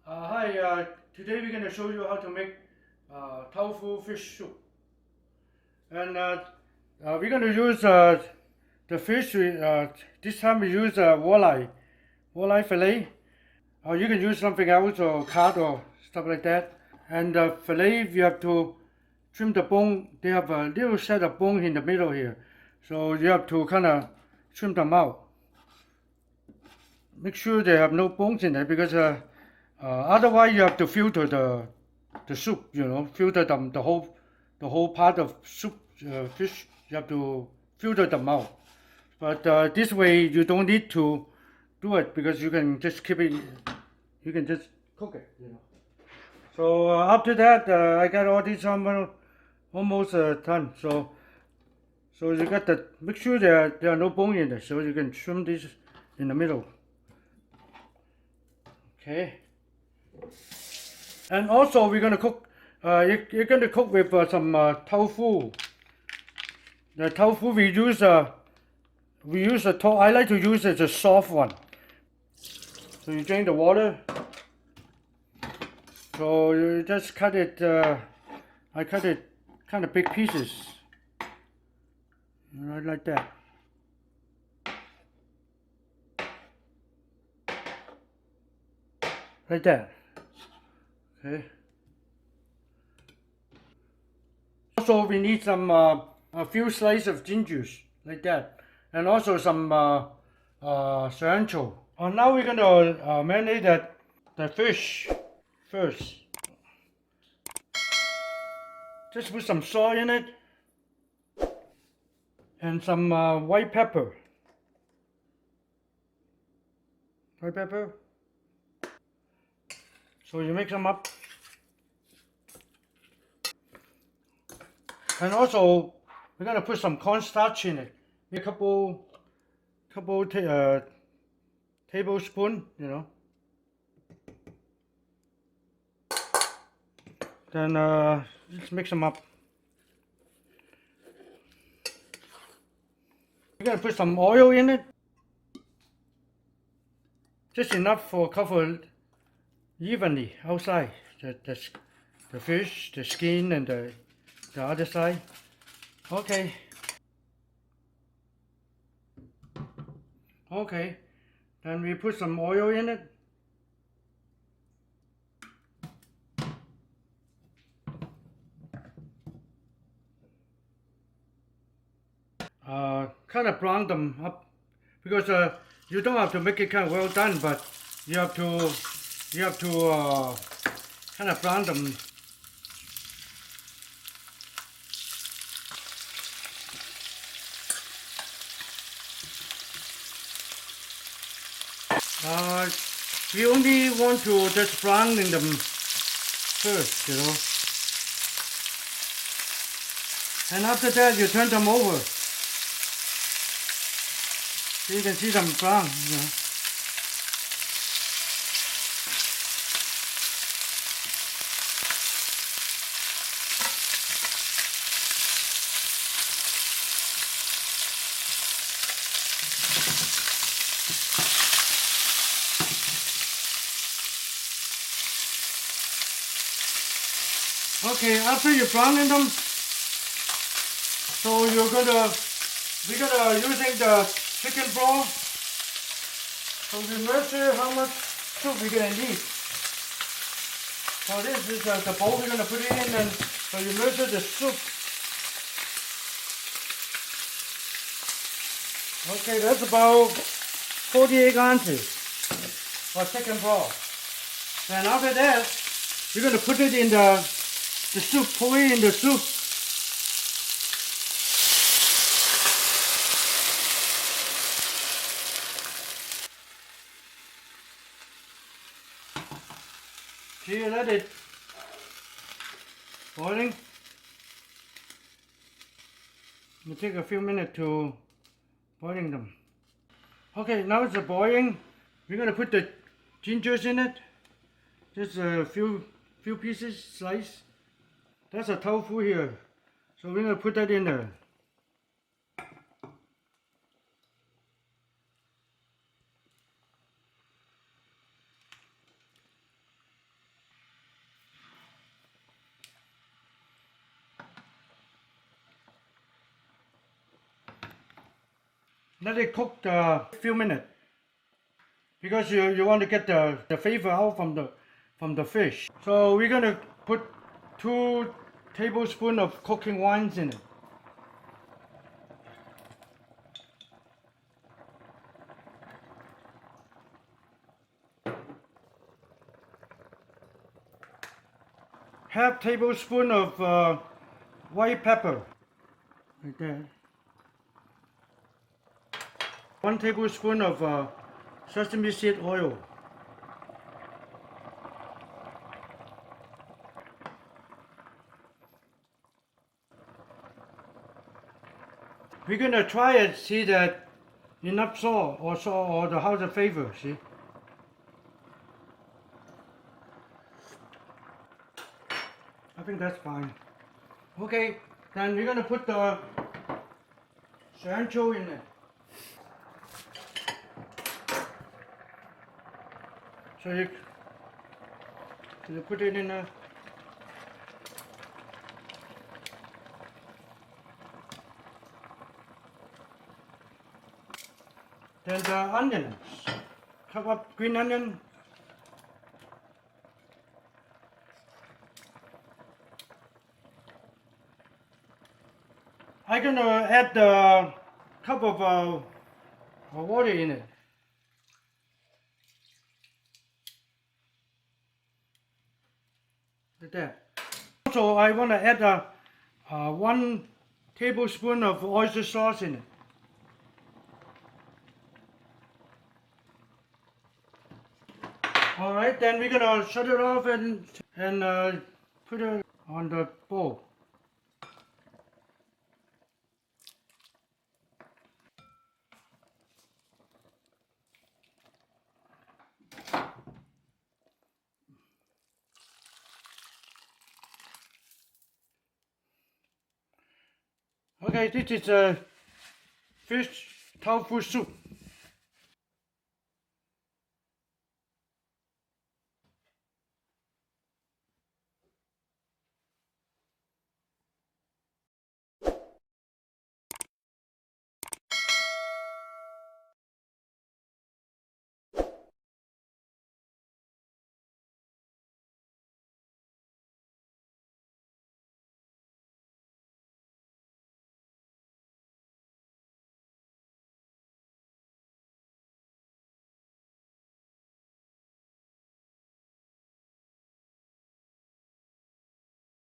Hi, today we're going to show you how to make tofu fish soup. And we're going to use the fish, this time we use walleye fillet. Or you can use something else or cod or stuff like that. And the fillet, you have to trim the bone. They have a little set of bone in the middle here. So you have to kind of trim them out. Make sure they have no bones in it because otherwise you have to filter the soup. Filter them the whole part of soup fish. You have to filter them out. But this way you don't need to do it because you can just keep it. You can just cook it. So after that, I got all these almost done. So you got the make sure there are no bone in it. So you can trim this in the middle. Okay. And also we're gonna cook. You're gonna cook with some tofu. The tofu we use I like to use it a soft one. So you drain the water. So you just cut it. I cut it kind of big pieces. Right like that. Like that. Okay. Also, we need some a few slices of gingers like that, and also some cilantro. Now we're gonna marinate the fish first. Just put some salt in it and some white pepper. White pepper. So you mix them up. And also, we're gonna put some cornstarch in it. A couple tablespoon, Then just mix them up. We're gonna put some oil in it, just enough for cover evenly outside the fish, the skin, and the other side. Okay. Okay. Then we put some oil in it. Kind of brown them up because you don't have to make it kind of well done, but you have to kind of brown them. We only want to just brown them first, and after that you turn them over. So you can see them brown, Okay, after you browning them, so we're gonna using the chicken broth. So we measure how much soup we're gonna need. So this is the bowl we're gonna put it in, and so you measure the soup. Okay, that's about 48 ounces for chicken broth. And after that, we're gonna put it in the soup, pour it in the soup. See, you let it boiling. It take a few minutes to boiling them. Okay, now it's boiling. We're gonna put the gingers in it. Just a few pieces sliced. That's a tofu here. So we're gonna put that in there. let it cook a few minutes because you want to get the flavor out from the fish. So we're gonna put 2 tablespoons of cooking wines in it. Half tablespoon of white pepper, like that. 1 tablespoon of sesame seed oil. We're gonna try it, see that enough salt or the how the flavor, see? I think that's fine. Okay, then we're gonna put the cilantro in it. So you put it in a then the onions. Chop up green onion. I'm gonna add a cup of water in it. Like that. Also, I want to add 1 tablespoon of oyster sauce in it. All right, then we're gonna shut it off and put it on the bowl. Okay, this is a fish tofu soup.